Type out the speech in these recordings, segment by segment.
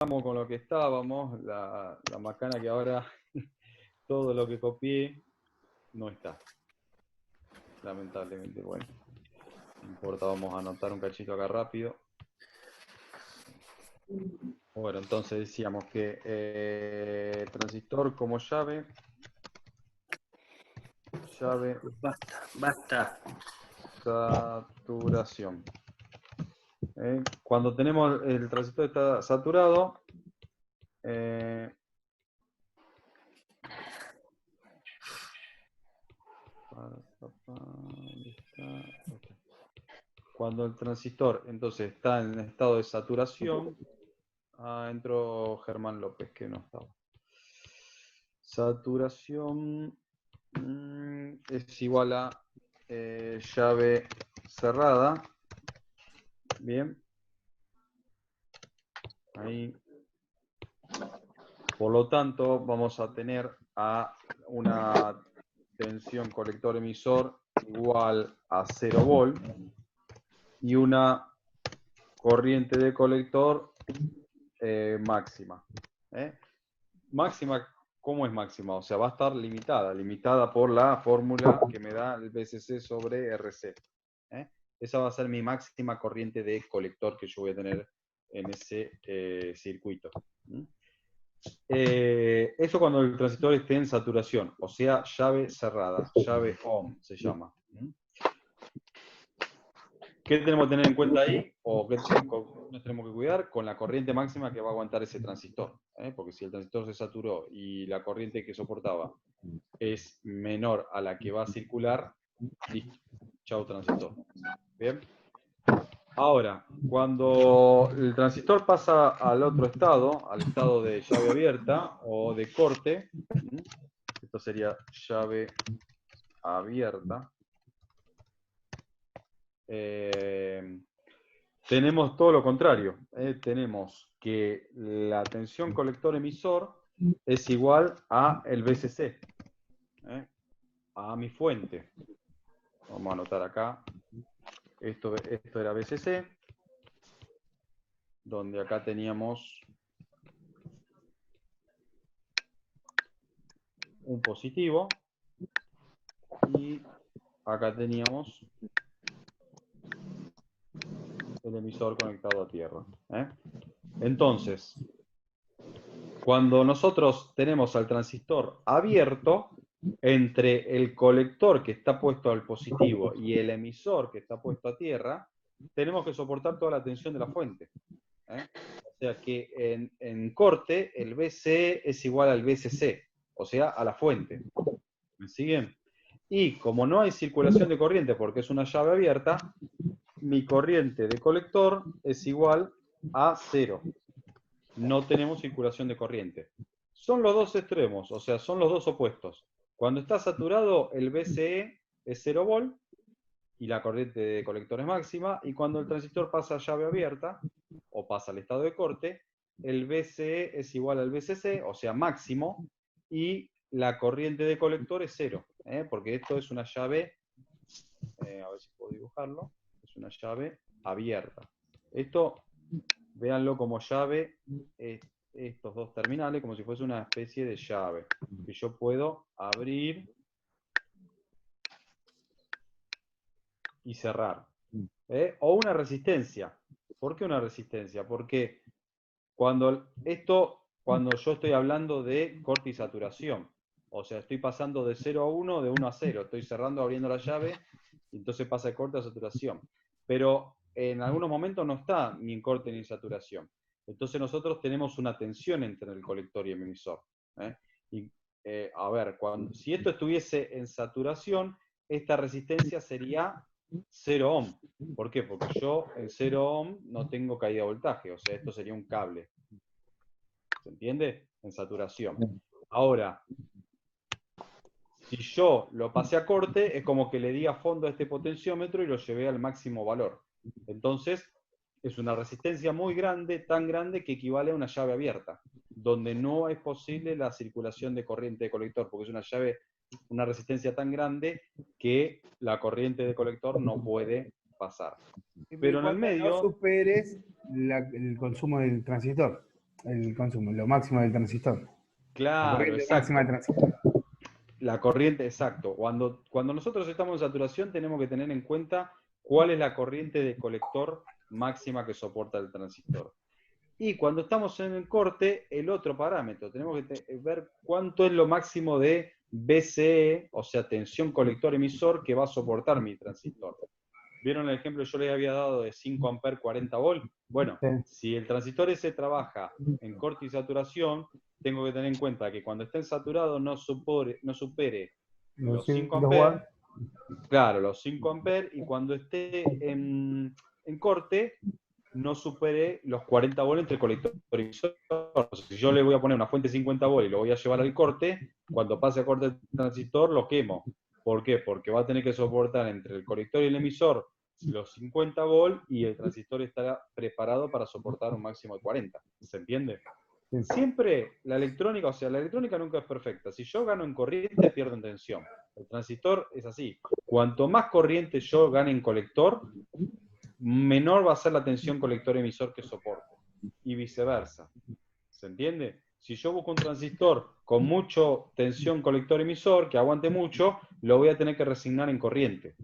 Vamos con lo que estábamos, la macana que ahora todo lo que copié no está, lamentablemente. Bueno, no importa, vamos a anotar un cachito acá rápido. Bueno, entonces decíamos que transistor como llave, Basta. saturación. Cuando tenemos el transistor está saturado, cuando el transistor entonces está en estado de saturación, entró Germán López, que no estaba. Saturación es igual a llave cerrada. Bien. Ahí. Por lo tanto, vamos a tener a una tensión colector emisor igual a 0 volt y una corriente de colector máxima. Máxima, ¿cómo es máxima? O sea, va a estar limitada por la fórmula que me da el BCC sobre RC. Esa va a ser mi máxima corriente de colector que yo voy a tener en ese circuito. Eso cuando el transistor esté en saturación, o sea, llave cerrada, llave Ohm se llama. ¿Qué tenemos que tener en cuenta ahí? ¿O qué nos tenemos que cuidar? Con la corriente máxima que va a aguantar ese transistor. Porque si el transistor se saturó y la corriente que soportaba es menor a la que va a circular, listo. Chau transistor. Bien. Ahora, cuando el transistor pasa al otro estado, al estado de llave abierta o de corte, esto sería llave abierta, tenemos todo lo contrario. Tenemos que la tensión colector-emisor es igual a el BCC, a mi fuente. Vamos a anotar acá. Esto era BCC, donde acá teníamos un positivo y acá teníamos el emisor conectado a tierra. Entonces, cuando nosotros tenemos al transistor abierto, entre el colector que está puesto al positivo y el emisor que está puesto a tierra, tenemos que soportar toda la tensión de la fuente. O sea que en corte el BCE es igual al BCC, o sea, a la fuente. ¿Me siguen? Y como no hay circulación de corriente porque es una llave abierta, mi corriente de colector es igual a 0. No tenemos circulación de corriente. Son los dos extremos, o sea, son los dos opuestos. Cuando está saturado, el BCE es 0 volt y la corriente de colector es máxima, y cuando el transistor pasa a llave abierta, o pasa al estado de corte, el BCE es igual al BCC, o sea, máximo, y la corriente de colector es 0, porque esto es una llave, a ver si puedo dibujarlo, es una llave abierta. Esto, véanlo como llave, estos dos terminales, como si fuese una especie de llave, que yo puedo abrir y cerrar. O una resistencia. ¿Por qué una resistencia? Porque cuando yo estoy hablando de corte y saturación, o sea, estoy pasando de 0 a 1, de 1 a 0, estoy cerrando, abriendo la llave, y entonces pasa de corte a saturación. Pero en algunos momentos no está ni en corte ni en saturación. Entonces nosotros tenemos una tensión entre el colector y el emisor. Y, a ver, si esto estuviese en saturación, esta resistencia sería 0 ohm. ¿Por qué? Porque yo en 0 ohm no tengo caída de voltaje, o sea, esto sería un cable. ¿Se entiende? En saturación. Ahora, si yo lo pasé a corte, es como que le di a fondo a este potenciómetro y lo llevé al máximo valor. Entonces, es una resistencia muy grande, tan grande que equivale a una llave abierta, donde no es posible la circulación de corriente de colector, porque es una llave, una resistencia tan grande que la corriente de colector no puede pasar. Pero en el Cuando no medio, superes el consumo del transistor. el consumo, lo máximo del transistor. La Claro, corriente máxima del exacto. transistor. La corriente, exacto. Cuando nosotros estamos en saturación tenemos que tener en cuenta cuál es la corriente de colector máxima que soporta el transistor. Y cuando estamos en el corte, el otro parámetro, tenemos que ver cuánto es lo máximo de BCE, o sea, tensión colector-emisor, que va a soportar mi transistor. ¿Vieron el ejemplo que yo les había dado de 5 amperes 40 volt? Bueno, Sí. si el transistor ese trabaja en corte y saturación, tengo que tener en cuenta que cuando esté saturado no supere Los los 5 2 amperes, watts. claro, los 5 amperes, y cuando esté en corte, no supere los 40 volt entre colector y emisor. Si yo le voy a poner una fuente de 50 volt y lo voy a llevar al corte, cuando pase a corte el transistor lo quemo. ¿Por qué? Porque va a tener que soportar entre el colector y el emisor los 50 volt y el transistor estará preparado para soportar un máximo de 40. ¿Se entiende? Sí. Siempre la electrónica, o sea, la electrónica nunca es perfecta. Si yo gano en corriente, pierdo en tensión. El transistor es así. Cuanto más corriente yo gane en colector, menor va a ser la tensión colector-emisor que soporte. Y viceversa. ¿Se entiende? Si yo busco un transistor con mucho tensión colector-emisor, que aguante mucho, lo voy a tener que resignar en corriente.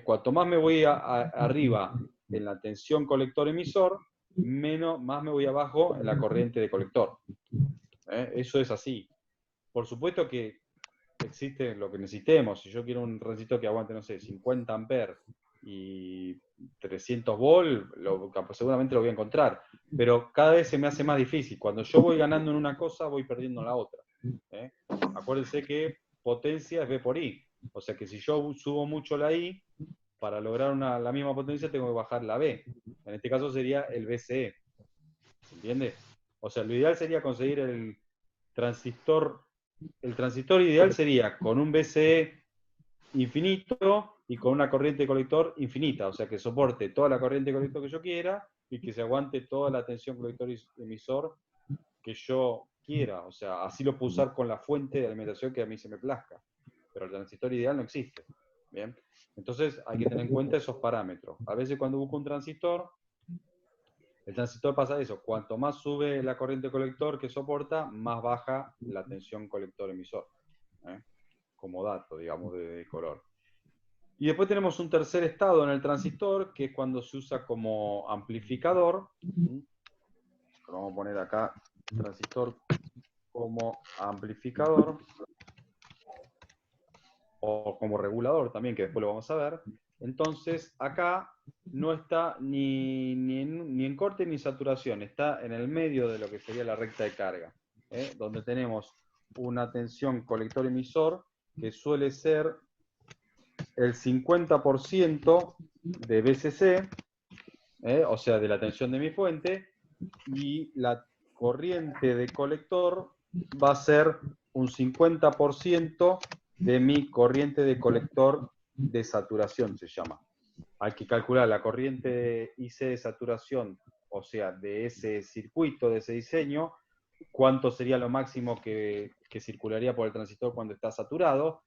Cuanto más me voy arriba en la tensión colector-emisor, más me voy abajo en la corriente de colector. Eso es así. Por supuesto que existe lo que necesitemos. Si yo quiero un transistor que aguante, no sé, 50 amperes y 300 volt, seguramente lo voy a encontrar. Pero cada vez se me hace más difícil. Cuando yo voy ganando en una cosa, voy perdiendo en la otra. Acuérdense que potencia es B por I. O sea que si yo subo mucho la I, para lograr la misma potencia tengo que bajar la B. En este caso sería el BCE. ¿Se entiende? O sea, lo ideal sería conseguir transistor. El transistor ideal sería con un BCE infinito y con una corriente de colector infinita, o sea, que soporte toda la corriente de colector que yo quiera y que se aguante toda la tensión colector-emisor que yo quiera. O sea, así lo puedo usar con la fuente de alimentación que a mí se me plazca. Pero el transistor ideal no existe. ¿Bien? Entonces hay que tener en cuenta esos parámetros. A veces cuando busco un transistor, el transistor pasa eso. Cuanto más sube la corriente colector que soporta, más baja la tensión colector-emisor. Como dato, digamos, de color. Y después tenemos un tercer estado en el transistor, que es cuando se usa como amplificador. Lo vamos a poner acá, transistor como amplificador, o como regulador también, que después lo vamos a ver. Entonces, acá no está ni en corte ni saturación, está en el medio de lo que sería la recta de carga, donde tenemos una tensión colector-emisor que suele ser el 50% de BCC, o sea, de la tensión de mi fuente, y la corriente de colector va a ser un 50% de mi corriente de colector de saturación, se llama. Hay que calcular la corriente IC de saturación, o sea, de ese circuito, de ese diseño, cuánto sería lo máximo que circularía por el transistor cuando está saturado,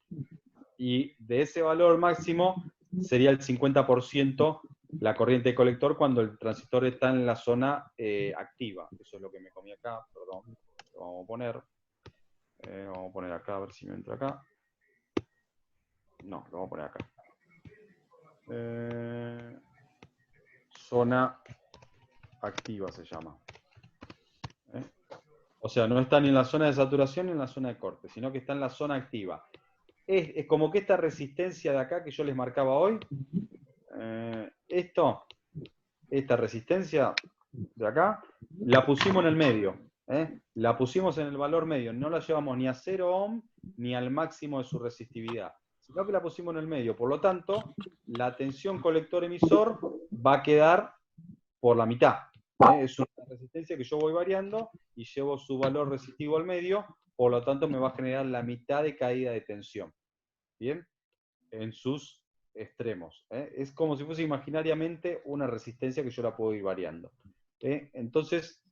y de ese valor máximo sería el 50% la corriente de colector cuando el transistor está en la zona activa. Eso es lo que me comí acá, perdón. Lo vamos a poner acá, a ver si me entra acá. No, lo vamos a poner acá. Zona activa se llama. O sea, no está ni en la zona de saturación ni en la zona de corte, sino que está en la zona activa. Es como que esta resistencia de acá que yo les marcaba hoy, esta resistencia de acá, la pusimos en el medio. La pusimos en el valor medio. No la llevamos ni a 0 ohm ni al máximo de su resistividad, sino que la pusimos en el medio. Por lo tanto, la tensión colector-emisor va a quedar por la mitad. Es una resistencia que yo voy variando y llevo su valor resistivo al medio, por lo tanto me va a generar la mitad de caída de tensión. ¿Bien? En sus extremos. Es como si fuese imaginariamente una resistencia que yo la puedo ir variando. Entonces,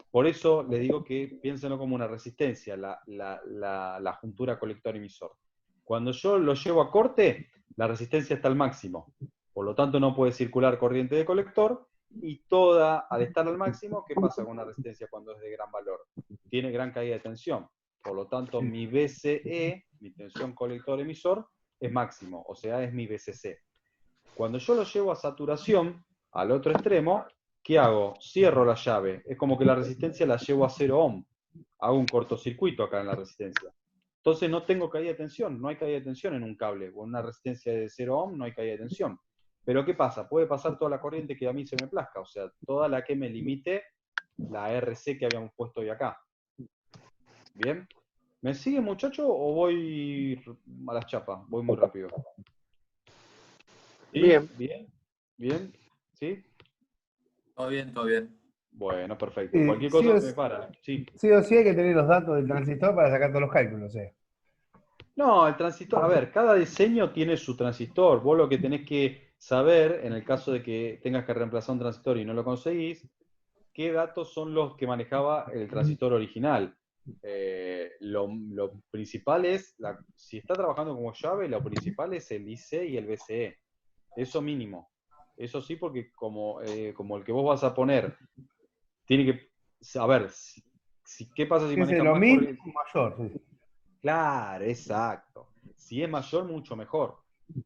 por eso les digo que piénsenlo como una resistencia, la juntura colector-emisor. Cuando yo lo llevo a corte, la resistencia está al máximo. Por lo tanto, no puede circular corriente de colector y toda, al estar al máximo, ¿qué pasa con una resistencia cuando es de gran valor? Tiene gran caída de tensión. Por lo tanto, mi VCE, mi tensión colector-emisor, es máximo, o sea, es mi VCC. Cuando yo lo llevo a saturación, al otro extremo, ¿qué hago? Cierro la llave. Es como que la resistencia la llevo a 0 ohm. Hago un cortocircuito acá en la resistencia. Entonces no tengo caída de tensión, no hay caída de tensión en un cable, o en una resistencia de 0 ohm no hay caída de tensión. Pero ¿qué pasa? Puede pasar toda la corriente que a mí se me plazca, o sea, toda la que me limite la RC que habíamos puesto hoy acá. ¿Bien? ¿Me sigue, muchacho, o voy a las chapas? Voy muy rápido. ¿Sí? Bien. ¿Bien? ¿Bien? ¿Sí? Todo bien, todo bien. Bueno, perfecto. Cualquier Sí cosa o, me para. Sí. sí o sí hay que tener los datos del transistor para sacar todos los cálculos. No, el transistor, a ver, cada diseño tiene su transistor. Vos lo que tenés que saber, en el caso de que tengas que reemplazar un transistor y no lo conseguís, qué datos son los que manejaba el transistor original. Lo principal es, si está trabajando como llave, lo principal es el IC y el VCE. Eso mínimo. Eso sí, porque como el que vos vas a poner, tiene que saber, ¿qué pasa si Si es de maneja lo más mismo, corriente? mayor. Sí. Claro, exacto. Si es mayor, mucho mejor.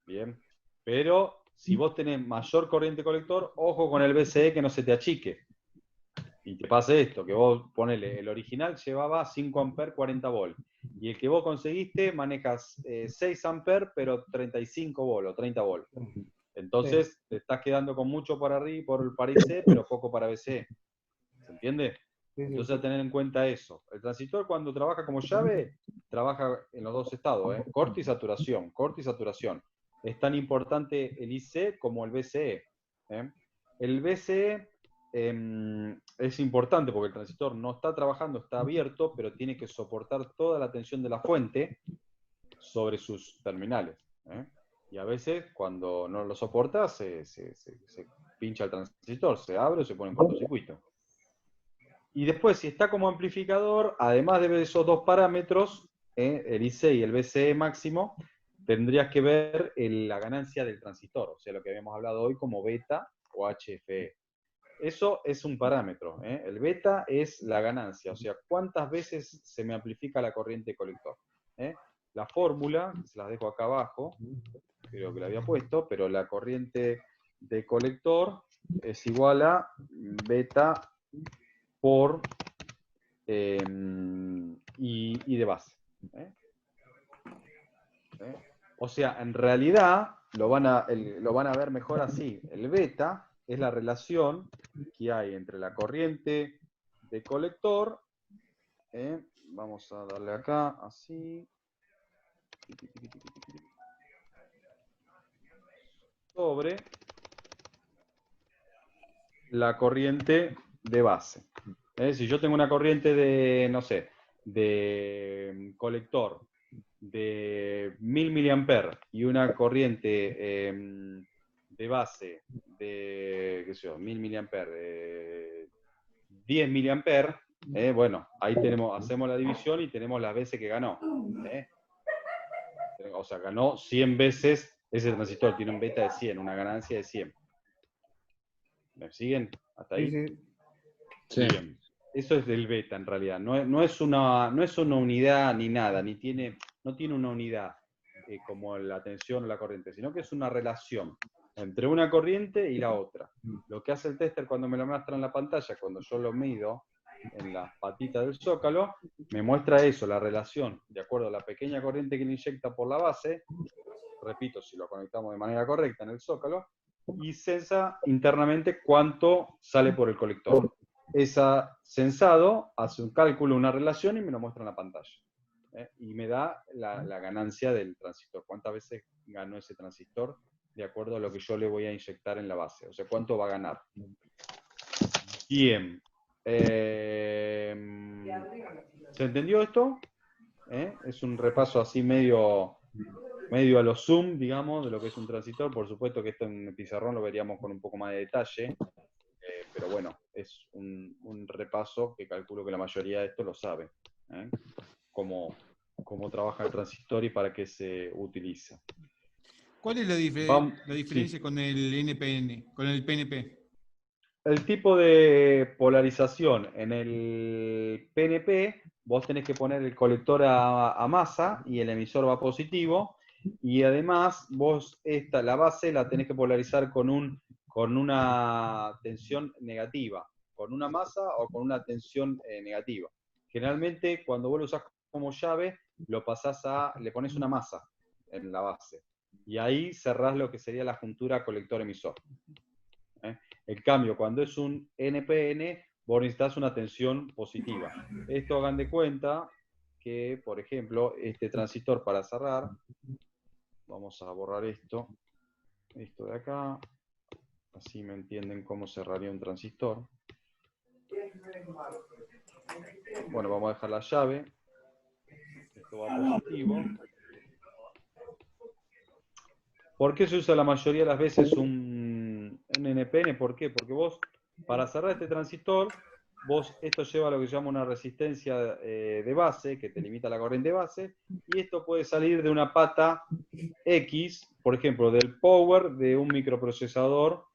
Bien. Pero si vos tenés mayor corriente colector, ojo con el VCE que no se te achique. Y te pase esto, que vos ponele, el original llevaba 5 amperes, 40 volt. Y el que vos conseguiste manejas 6 amperes, pero 35 volt o 30 volt. Entonces te estás quedando con mucho para arriba, para IC, pero poco para VCE. ¿Se entiende? Sí, Entonces a tener en cuenta eso. El transistor cuando trabaja como llave, trabaja en los dos estados, corte y saturación, corte y saturación. Es tan importante el IC como el VCE. El VCE es importante porque el transistor no está trabajando, está abierto, pero tiene que soportar toda la tensión de la fuente sobre sus terminales. Y a veces cuando no lo soporta se pincha el transistor, se abre o se pone en cortocircuito. Y después, si está como amplificador, además de ver esos dos parámetros, el IC y el VCE máximo, tendrías que ver la ganancia del transistor, o sea, lo que habíamos hablado hoy como beta o HFE. Eso es un parámetro. El beta es la ganancia, o sea, cuántas veces se me amplifica la corriente colector. La fórmula, se las dejo acá abajo, creo que la había puesto, pero la corriente de colector es igual a beta por y de base. O sea, en realidad lo van a ver mejor así. El beta es la relación que hay entre la corriente de colector, vamos a darle acá, así, sobre la corriente de base. Si yo tengo una corriente de, no sé, de colector de 1000 mA y una corriente de base de, qué sé yo, 1000 mA, 10 mA, bueno, ahí hacemos la división y tenemos las veces que ganó. O sea, ganó 100 veces ese transistor, tiene un beta de 100, una ganancia de 100. ¿Me siguen? ¿Hasta ahí? Sí, sí. Sí. Bien. Eso es del beta en realidad. No es una unidad ni nada, no tiene una unidad como la tensión o la corriente, sino que es una relación entre una corriente y la otra. Lo que hace el tester cuando me lo muestra en la pantalla, cuando yo lo mido en las patitas del zócalo, me muestra eso, la relación, de acuerdo a la pequeña corriente que le inyecta por la base, repito, si lo conectamos de manera correcta en el zócalo, y sensa internamente cuánto sale por el colector. Esa sensado hace un cálculo, una relación y me lo muestra en la pantalla. Y me da la ganancia del transistor. ¿Cuántas veces ganó ese transistor de acuerdo a lo que yo le voy a inyectar en la base? O sea, ¿cuánto va a ganar? Bien. ¿Se entendió esto? Es un repaso así medio a lo zoom, digamos, de lo que es un transistor. Por supuesto que esto en el pizarrón lo veríamos con un poco más de detalle, pero bueno, es un repaso que calculo que la mayoría de esto lo sabe. Cómo trabaja el transistor y para qué se utiliza. ¿Cuál es la Vamos, diferencia sí. con el NPN, con el PNP? El tipo de polarización en el PNP, vos tenés que poner el colector a masa y el emisor va positivo, y además vos la base la tenés que polarizar con una tensión negativa, con una masa o con una tensión negativa. Generalmente cuando vos lo usás como llave, le pones una masa en la base, y ahí cerrás lo que sería la juntura colector-emisor. En cambio, cuando es un NPN, vos necesitas una tensión positiva. Esto hagan de cuenta que, por ejemplo, este transistor para cerrar, vamos a borrar esto de acá, así me entienden cómo cerraría un transistor. Bueno, vamos a dejar la llave, esto va positivo. ¿Por qué se usa la mayoría de las veces un NPN? ¿Por qué? Porque vos, para cerrar este transistor, esto lleva a lo que se llama una resistencia de base, que te limita la corriente base, y esto puede salir de una pata X, por ejemplo, del power de un microprocesador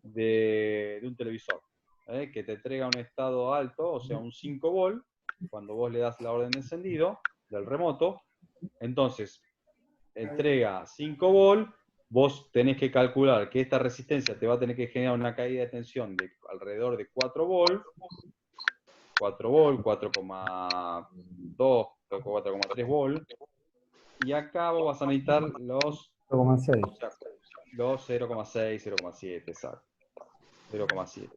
de un televisor, que te entrega un estado alto, o sea, un 5 volt, cuando vos le das la orden de encendido del remoto. Entonces, entrega 5 volt, vos tenés que calcular que esta resistencia te va a tener que generar una caída de tensión de alrededor de 4 volt, 4,2, 4,3 volt, y acá vos vas a necesitar los 0,6. 0,6, 0,7, exacto. 0,7.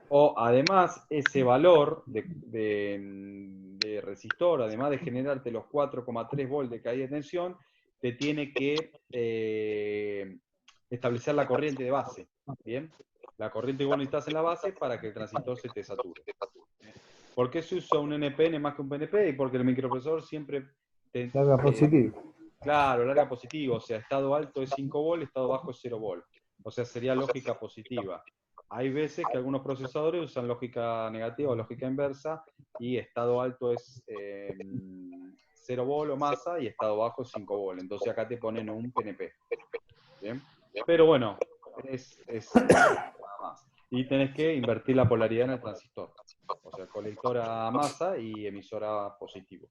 O además, ese valor de resistor, además de generarte los 4,3 volts de caída de tensión, te tiene que establecer la corriente de base. ¿Bien? La corriente que vos necesitas en la base para que el transistor se te sature. ¿Por qué se usa un NPN más que un PNP? Y porque el microprocesador siempre Carga positiva. claro, larga positivo, o sea, estado alto es 5 volt, estado bajo es 0 volt. O sea, sería lógica positiva. Hay veces que algunos procesadores usan lógica negativa o lógica inversa, y estado alto es 0 volt o masa, y estado bajo es 5 volt. Entonces acá te ponen un PNP. ¿Bien? Pero bueno, es nada más. Y tenés que invertir la polaridad en el transistor. O sea, colector a masa y emisor a positivo.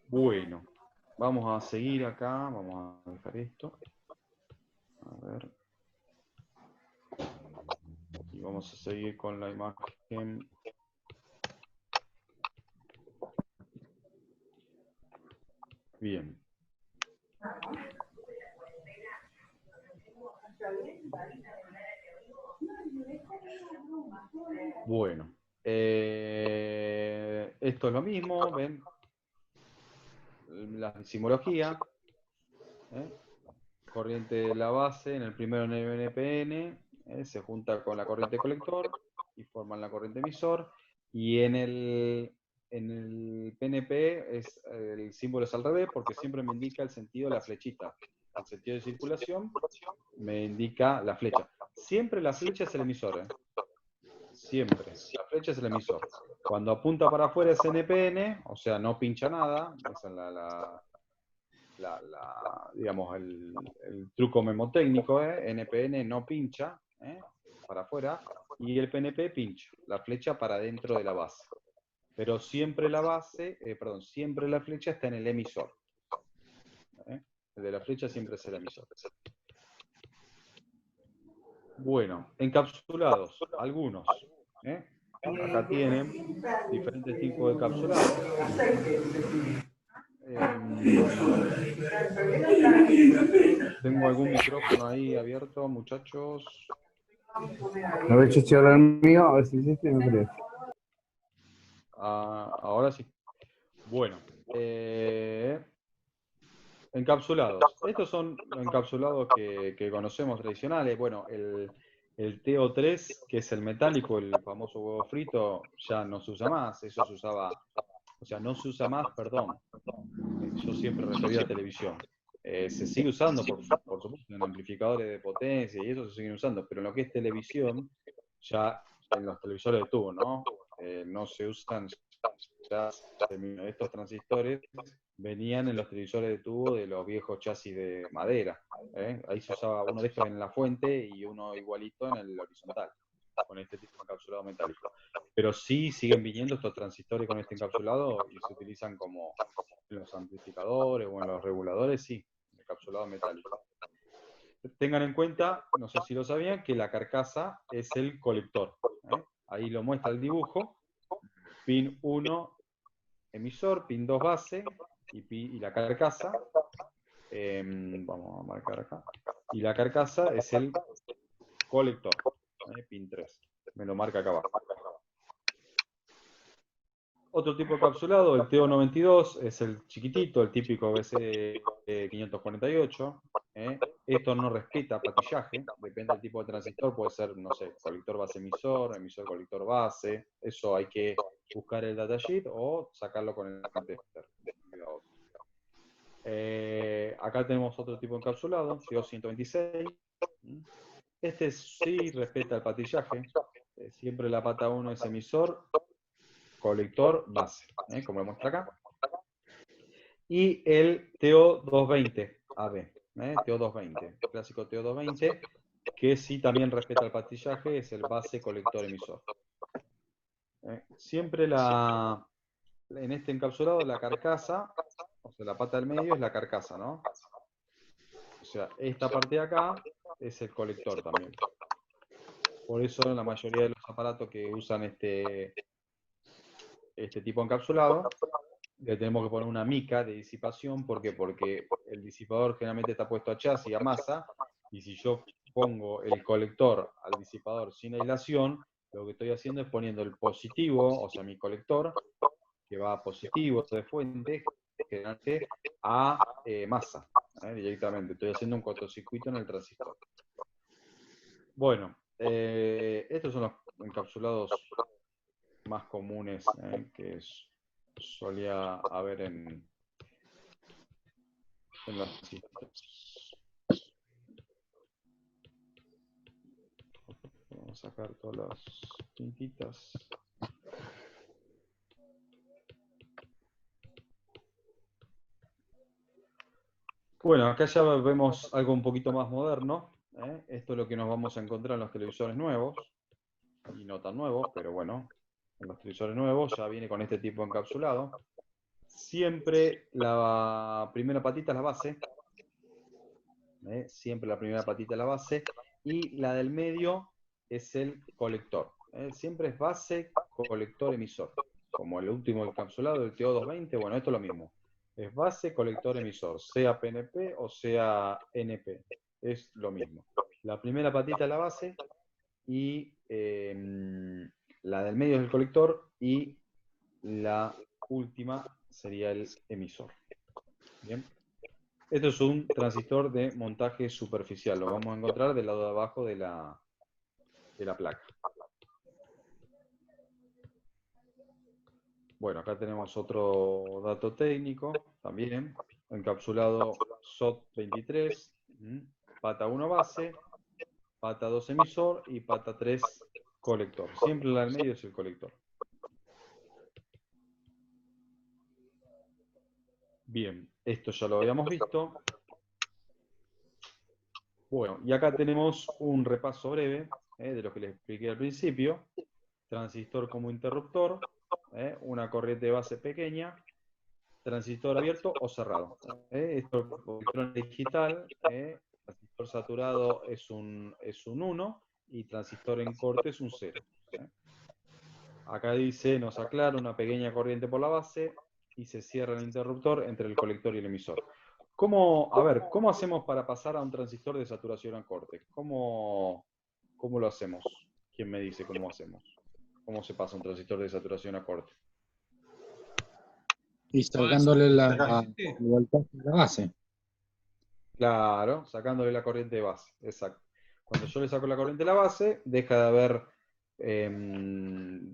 Bueno, vamos a seguir acá, vamos a dejar esto. A ver. Y vamos a seguir con la imagen. Bien. Bueno. Esto es lo mismo, ¿ven? La simbología. Corriente de la base en el primero NPN, se junta con la corriente colector y forman la corriente emisor. Y en el PNP el símbolo es al revés, porque siempre me indica el sentido de la flechita. El sentido de circulación me indica la flecha. Siempre la flecha es el emisor, ¿eh? Siempre. La flecha es el emisor. Cuando apunta para afuera es NPN, o sea, no pincha nada. Esa es digamos, el truco memotécnico, NPN no pincha, para afuera, y el PNP pincha, la flecha para dentro de la base. Pero siempre siempre la flecha está en el emisor. El de la flecha siempre es el emisor. Bueno, encapsulados, algunos. Acá tienen diferentes tipos de encapsulados. Tengo algún micrófono ahí abierto, muchachos. A ver, yo estoy hablando el mío, a ver si hiciste, no creo. Ahora sí. Bueno, encapsulados. Estos son los encapsulados que conocemos tradicionales. Bueno, el TO3, que es el metálico, el famoso huevo frito, ya no se usa más. Eso se usaba, o sea, no se usa más, perdón. Yo siempre refería a televisión. Se sigue usando, por supuesto, en amplificadores de potencia y eso se siguen usando, pero en lo que es televisión, ya en los televisores de tubo, ¿no? No se usan ya estos transistores venían en los televisores de tubo de los viejos chasis de madera. Ahí se usaba uno de estos en la fuente y uno igualito en el horizontal, con este tipo de encapsulado metálico. Pero sí siguen viniendo estos transistores con este encapsulado y se utilizan como en los amplificadores o en los reguladores, sí, encapsulado metálico. Tengan en cuenta, no sé si lo sabían, que la carcasa es el colector. Ahí lo muestra el dibujo. Pin 1 emisor, pin 2 base y la carcasa. Vamos a marcar acá. Y la carcasa es el colector. Pin 3. Me lo marca acá abajo. Otro tipo de encapsulado, el TO92, es el chiquitito, el típico BC548. Esto no respeta patillaje, depende del tipo de transistor, puede ser, no sé, colector base emisor, emisor colector base. Eso hay que buscar el datasheet o sacarlo con el tester. Acá tenemos otro tipo de encapsulado, TO126. Este sí respeta el patillaje. Siempre la pata 1 es emisor, colector base, como lo muestra acá. Y el TO220 AB, TO220, el clásico TO220, que sí también respeta el patillaje, es el base colector emisor. Siempre en este encapsulado la carcasa, o sea, la pata del medio es la carcasa, ¿no? O sea, esta parte de acá es el colector también. Por eso en la mayoría de los aparatos que usan este tipo de encapsulado, le tenemos que poner una mica de disipación. ¿Por qué? Porque el disipador generalmente está puesto a chasis, a masa, y si yo pongo el colector al disipador sin aislación, lo que estoy haciendo es poniendo el positivo, o sea, mi colector, que va a positivo de fuente, generalmente a masa, directamente. Estoy haciendo un cortocircuito en el transistor. Bueno, estos son los encapsulados más comunes que solía haber en los transistores. Vamos a sacar todas las tintitas. Bueno, acá ya vemos algo un poquito más moderno. Esto es lo que nos vamos a encontrar en los televisores nuevos. Y no tan nuevos, pero bueno, en los televisores nuevos ya viene con este tipo de encapsulado. Siempre la primera patita es la base. Siempre la primera patita es la base. Y la del medio es el colector. Siempre es base, colector, emisor. Como el último encapsulado, el TO220, bueno, esto es lo mismo. Es base, colector, emisor. Sea PNP o sea NP. Es lo mismo. La primera patita es la base y la del medio es el colector y la última sería el emisor. Bien. Esto es un transistor de montaje superficial. Lo vamos a encontrar del lado de abajo de la placa. Bueno, acá tenemos otro dato técnico también. Encapsulado SOT23, pata 1 base, pata 2 emisor y pata 3 colector. Siempre la del medio es el colector. Bien, esto ya lo habíamos visto. Bueno, y acá tenemos un repaso breve de lo que les expliqué al principio. Transistor como interruptor, una corriente de base pequeña, transistor abierto o cerrado. Esto es electrón digital, transistor saturado es un 1 y transistor en corte es un 0. Acá dice, nos aclara una pequeña corriente por la base y se cierra el interruptor entre el colector y el emisor. ¿Cómo hacemos para pasar a un transistor de saturación a corte? ¿Cómo lo hacemos? ¿Quién me dice cómo hacemos? ¿Cómo se pasa un transistor de saturación a corte? Y sacándole la voltaje de la base. Claro, sacándole la corriente de base, exacto. Cuando yo le saco la corriente de la base, deja de haber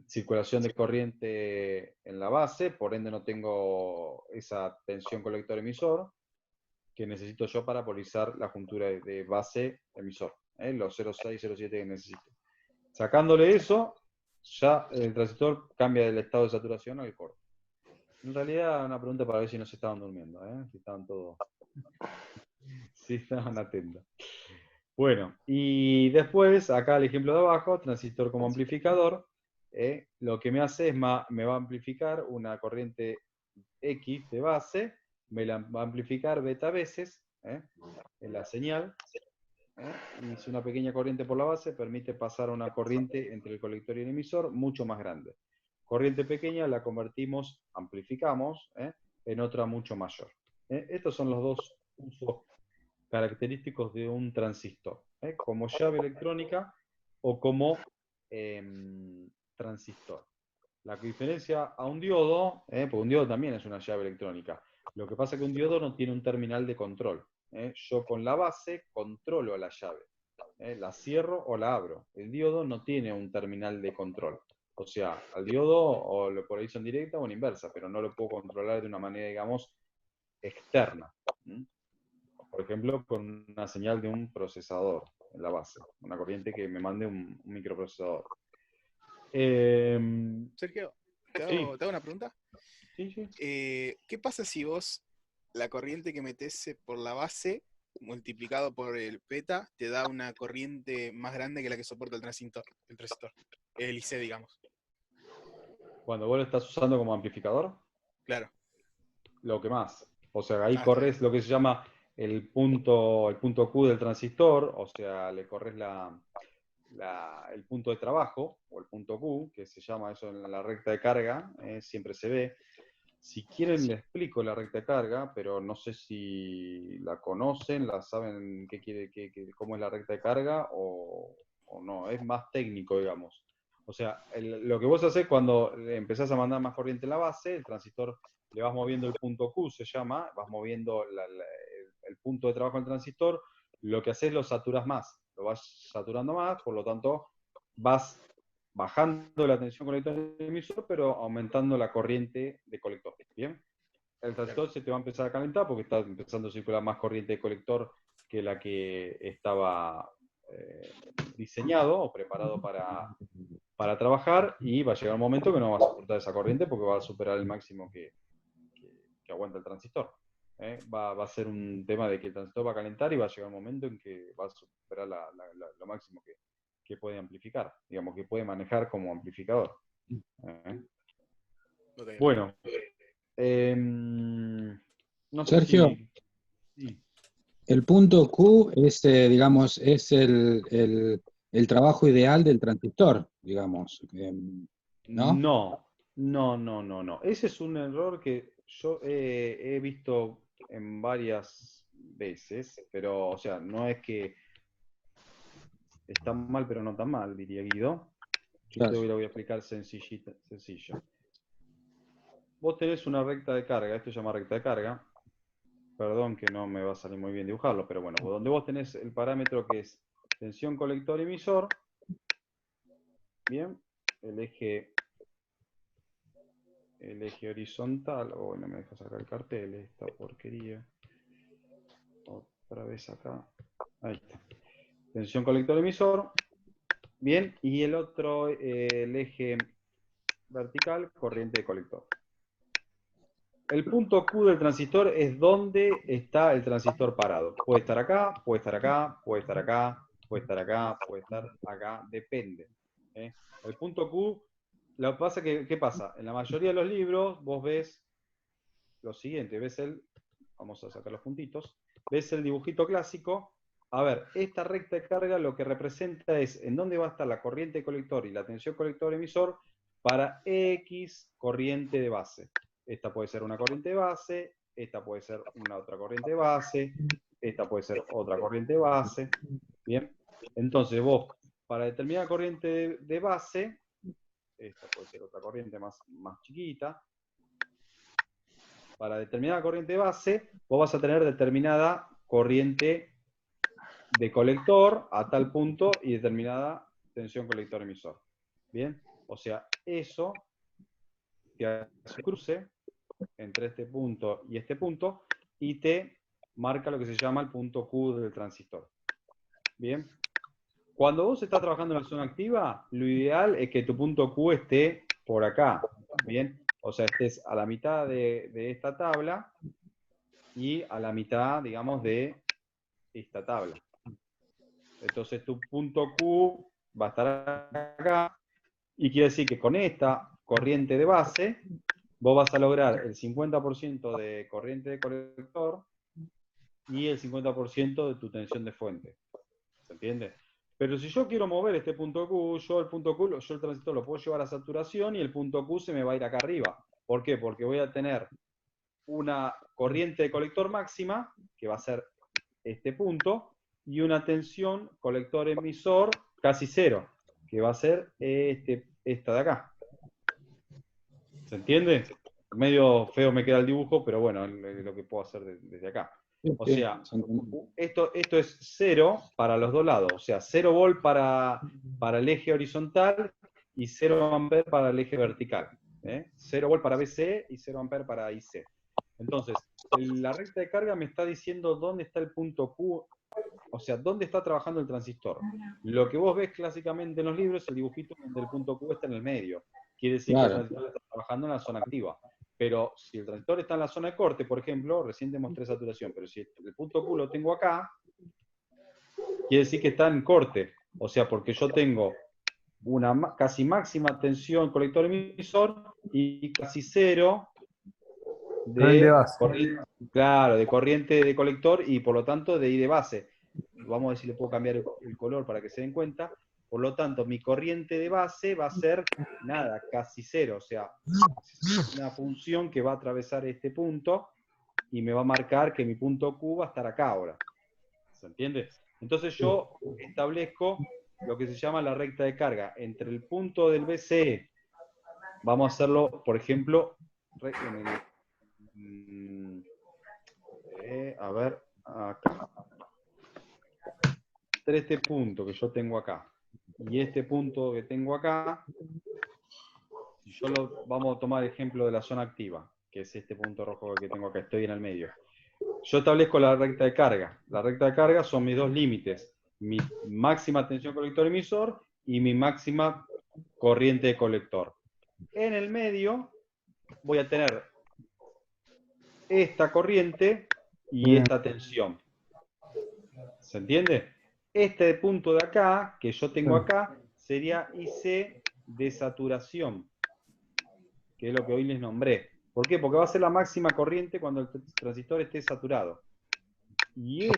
circulación de corriente en la base, por ende no tengo esa tensión colector-emisor que necesito yo para polarizar la juntura de base-emisor, los 0,6, 0,7 que necesito. Sacándole eso, ya el transistor cambia del estado de saturación al corte. En realidad, una pregunta para ver si no se estaban durmiendo, si estaban todos, si estaban atentos. Bueno, y después, acá el ejemplo de abajo, transistor como amplificador, lo que me hace es, me va a amplificar una corriente X de base, me la va a amplificar beta veces, en la señal, y si una pequeña corriente por la base permite pasar una corriente entre el colector y el emisor mucho más grande. Corriente pequeña la convertimos, amplificamos, en otra mucho mayor. Estos son los dos usos característicos de un transistor, como llave electrónica o como transistor. La que diferencia a un diodo, porque un diodo también es una llave electrónica, lo que pasa es que un diodo no tiene un terminal de control. Yo con la base controlo a la llave, la cierro o la abro. El diodo no tiene un terminal de control. O sea, al diodo o lo por ahí son directa o en inversa, pero no lo puedo controlar de una manera, digamos, externa. Por ejemplo, con una señal de un procesador en la base, una corriente que me mande un microprocesador. Sergio, Sí. te hago una pregunta. Sí, sí. ¿Qué pasa si vos la corriente que metés por la base multiplicado por el beta te da una corriente más grande que la que soporta el transistor, el IC, digamos? Cuando vos lo estás usando como amplificador, Claro. lo que más. O sea, ahí Está bien. corres lo que se llama el punto Q del transistor, o sea, le corres el punto de trabajo, o el punto Q, que se llama eso en la recta de carga, siempre se ve. Si quieren, les explico la recta de carga, pero no sé si la conocen, la saben cómo es la recta de carga o no. Es más técnico, digamos. O sea, lo que vos haces cuando empezás a mandar más corriente en la base, el transistor le vas moviendo el punto Q, se llama, vas moviendo el punto de trabajo del transistor, lo que haces lo saturas más, lo vas saturando más, por lo tanto vas bajando la tensión colector-emisor, pero aumentando la corriente de colector. ¿Bien? El transistor se te va a empezar a calentar porque está empezando a circular más corriente de colector que la que estaba diseñado o preparado para trabajar, y va a llegar un momento que no va a soportar esa corriente porque va a superar el máximo que aguanta el transistor. Va a ser un tema de que el transistor va a calentar y va a llegar un momento en que va a superar lo máximo que puede amplificar, digamos, que puede manejar como amplificador. Okay. Bueno, no sé Sergio, si... Sí. el punto Q es, digamos, es el trabajo ideal del transistor, digamos, ¿no? No. Ese es un error que yo he visto en varias veces, pero, o sea, no es que está mal, pero no tan mal, diría Guido. Yo Claro. te lo voy a explicar sencillo. Vos tenés una recta de carga, esto se llama recta de carga. Perdón que no me va a salir muy bien dibujarlo, pero bueno, donde vos tenés el parámetro que es tensión colector-emisor, bien, el eje horizontal, no me deja sacar el cartel, esta porquería. Otra vez acá, ahí está. Tensión colector-emisor, bien, y el otro, el eje vertical, corriente de colector. El punto Q del transistor es donde está el transistor parado. Puede estar acá, puede estar acá, puede estar acá, puede estar acá, puede estar acá, depende. El punto Q, lo que pasa que, ¿qué pasa? En la mayoría de los libros vos ves lo siguiente, vamos a sacar los puntitos, ves el dibujito clásico. A ver, esta recta de carga lo que representa es en dónde va a estar la corriente de colector y la tensión colector-emisor para X corriente de base. Esta puede ser una corriente de base, esta puede ser una otra corriente de base, esta puede ser otra corriente de base. Bien, entonces vos, para determinada corriente de base, esta puede ser otra corriente más chiquita, para determinada corriente de base, vos vas a tener determinada corriente de colector a tal punto y determinada tensión colector-emisor. Bien, o sea, eso te hace un cruce entre este punto y te marca lo que se llama el punto Q del transistor. Bien, cuando vos estás trabajando en la zona activa, lo ideal es que tu punto Q esté por acá. Bien, O sea, estés a la mitad de esta tabla y a la mitad, digamos, de esta tabla. Entonces tu punto Q va a estar acá, y quiere decir que con esta corriente de base, vos vas a lograr el 50% de corriente de colector y el 50% de tu tensión de fuente. ¿Se entiende? Pero si yo quiero mover este punto Q, yo el transistor lo puedo llevar a saturación y el punto Q se me va a ir acá arriba. ¿Por qué? Porque voy a tener una corriente de colector máxima, que va a ser este punto, y una tensión colector emisor casi cero, que va a ser esta de acá. ¿Se entiende? Medio feo me queda el dibujo, pero bueno, es lo que puedo hacer desde acá. O sea, esto es 0 para los dos lados, o sea, 0 volt para el eje horizontal y 0 amper para el eje vertical. 0 volt para BC y 0 amper para IC. Entonces, la recta de carga me está diciendo dónde está el punto Q, o sea, dónde está trabajando el transistor. Lo que vos ves clásicamente en los libros es el dibujito donde el punto Q está en el medio. Quiere decir que el transistor está trabajando en la zona activa. Pero si el transistor está en la zona de corte, por ejemplo, recién te mostré saturación, pero si el punto Q lo tengo acá, quiere decir que está en corte. O sea, porque yo tengo una casi máxima tensión colector emisor y casi cero de corriente, claro, de corriente de colector y por lo tanto de I de base. Vamos a ver si le puedo cambiar el color para que se den cuenta. Por lo tanto, mi corriente de base va a ser nada, casi cero. O sea, una función que va a atravesar este punto y me va a marcar que mi punto Q va a estar acá ahora. ¿Se entiende? Entonces yo establezco lo que se llama la recta de carga entre el punto del BCE. Vamos a hacerlo, por ejemplo, a ver, acá. Entre este punto que yo tengo acá y este punto que tengo acá, si yo vamos a tomar el ejemplo de la zona activa, que es este punto rojo que tengo acá, estoy en el medio. Yo establezco la recta de carga. La recta de carga son mis dos límites, mi máxima tensión colector emisor y mi máxima corriente de colector. En el medio voy a tener esta corriente y esta tensión. ¿Se entiende? Este punto de acá, que yo tengo acá, sería IC de saturación, que es lo que hoy les nombré. ¿Por qué? Porque va a ser la máxima corriente cuando el transistor esté saturado. Y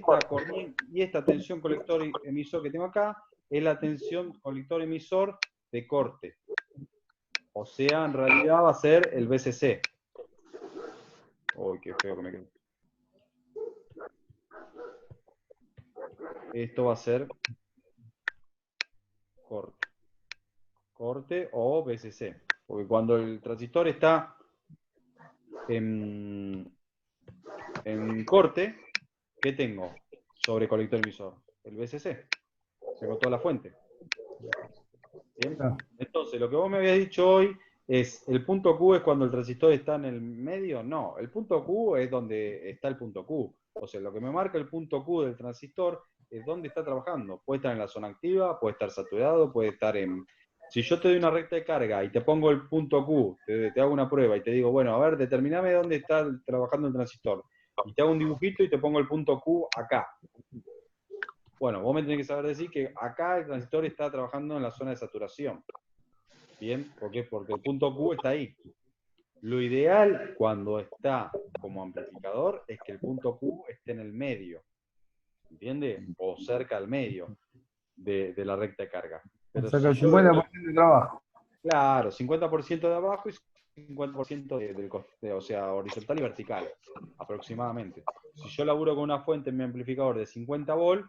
esta tensión colector emisor que tengo acá es la tensión colector emisor de corte. O sea, en realidad va a ser el BCC. Uy, qué feo que me quedó. Esto va a ser corte o BCC. Porque cuando el transistor está en corte, ¿qué tengo sobre colector emisor? El BCC. Se cortó la fuente. ¿Bien? Entonces, lo que vos me habías dicho hoy es, ¿el punto Q es cuando el transistor está en el medio? No, el punto Q es donde está el punto Q. O sea, lo que me marca el punto Q del transistor es dónde está trabajando. Puede estar en la zona activa, puede estar saturado, puede estar en... Si yo te doy una recta de carga y te pongo el punto Q, te hago una prueba y te digo, bueno, a ver, determiname dónde está trabajando el transistor. Y te hago un dibujito y te pongo el punto Q acá. Bueno, vos me tenés que saber decir que acá el transistor está trabajando en la zona de saturación. ¿Bien? ¿Por qué? Porque el punto Q está ahí. Lo ideal cuando está como amplificador es que el punto Q esté en el medio. ¿Entiende? O cerca al medio de la recta de carga. Pero o sea que el si 50% de trabajo. Claro, 50% de abajo y 50% o sea, horizontal y vertical, aproximadamente. Si yo laburo con una fuente en mi amplificador de 50 volt,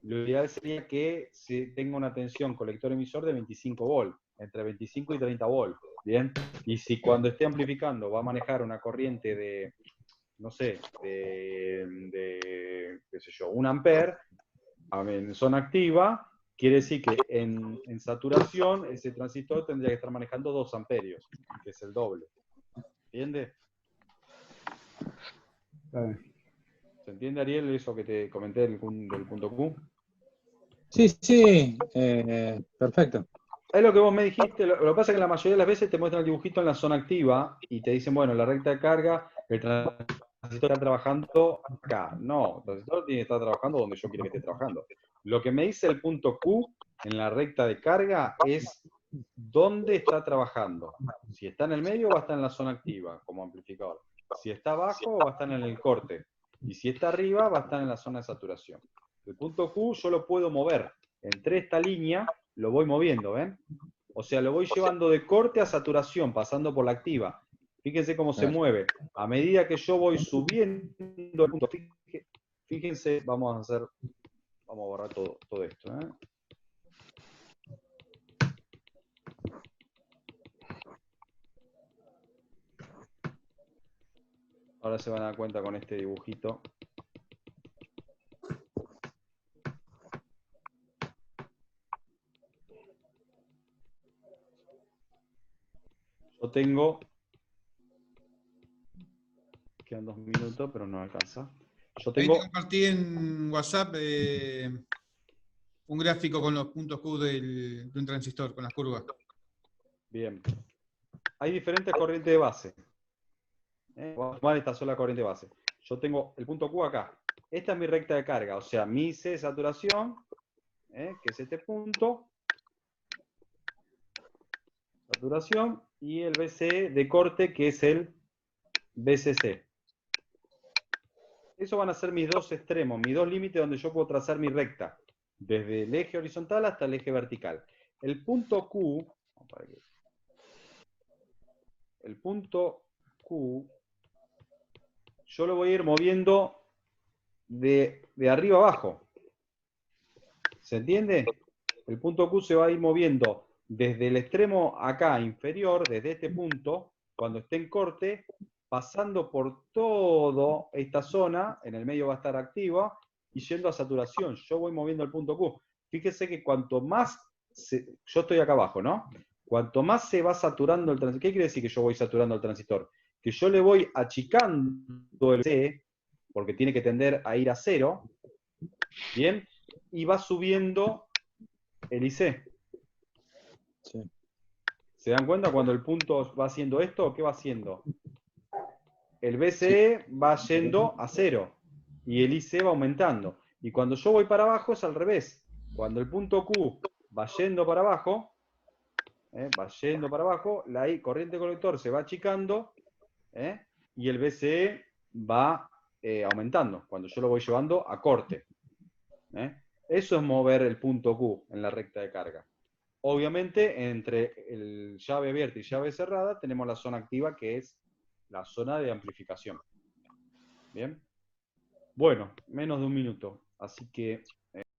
lo ideal sería que tenga una tensión colector-emisor de 25 volt, entre 25 y 30 volt, ¿bien? Y si cuando esté amplificando va a manejar una corriente de, no sé, qué sé yo, 1 amper, en zona activa, quiere decir que en saturación ese transistor tendría que estar manejando 2 amperios, que es el doble. ¿Entiende? ¿Se entiende, Ariel, eso que te comenté del punto Q? Sí, sí, perfecto. Es lo que vos me dijiste, lo que pasa es que la mayoría de las veces te muestran el dibujito en la zona activa y te dicen, bueno, la recta de carga, el transistor está trabajando acá. No, el transistor tiene que estar trabajando donde yo quiero que esté trabajando. Lo que me dice el punto Q en la recta de carga es dónde está trabajando. Si está en el medio, va a estar en la zona activa como amplificador. Si está abajo, va a estar en el corte. Y si está arriba, va a estar en la zona de saturación. El punto Q yo lo puedo mover. Entre esta línea, lo voy moviendo, ¿ven? O sea, lo voy llevando de corte a saturación, pasando por la activa. Fíjense cómo se mueve. A medida que yo voy subiendo el punto, fíjense, vamos a borrar todo esto, ¿eh? Ahora se van a dar cuenta con este dibujito. Yo tengo... Quedan 2 minutos, pero no alcanza. Yo Ahí tengo... te compartí en WhatsApp un gráfico con los puntos Q de un transistor, con las curvas. Bien. Hay diferentes corrientes de base. Vamos a tomar esta sola corriente de base. Yo tengo el punto Q acá. Esta es mi recta de carga, o sea, mi IC de saturación, que es este punto. Saturación. Y el BCE de corte, que es el BCC. Esos van a ser mis dos extremos, mis dos límites donde yo puedo trazar mi recta. Desde el eje horizontal hasta el eje vertical. El punto Q... El punto Q... Yo lo voy a ir moviendo de arriba abajo. ¿Se entiende? El punto Q se va a ir moviendo desde el extremo acá inferior, desde este punto, cuando esté en corte, pasando por toda esta zona, en el medio va a estar activa, y yendo a saturación. Yo voy moviendo el punto Q. Fíjese que cuanto más, yo estoy acá abajo, ¿no? Cuanto más se va saturando el transistor, ¿qué quiere decir que yo voy saturando el transistor? Que yo le voy achicando el C, porque tiene que tender a ir a cero, ¿bien? Y va subiendo el IC. Sí. ¿Se dan cuenta cuando el punto va haciendo esto? ¿Qué va haciendo? El BCE va yendo a cero y el IC va aumentando. Y cuando yo voy para abajo es al revés. Cuando el punto Q va yendo para abajo, la corriente colector se va achicando, y el BCE va aumentando, cuando yo lo voy llevando a corte. Eso es mover el punto Q en la recta de carga. Obviamente, entre el llave abierta y llave cerrada, tenemos la zona activa, que es la zona de amplificación. ¿Bien? Bueno, menos de un minuto. Así que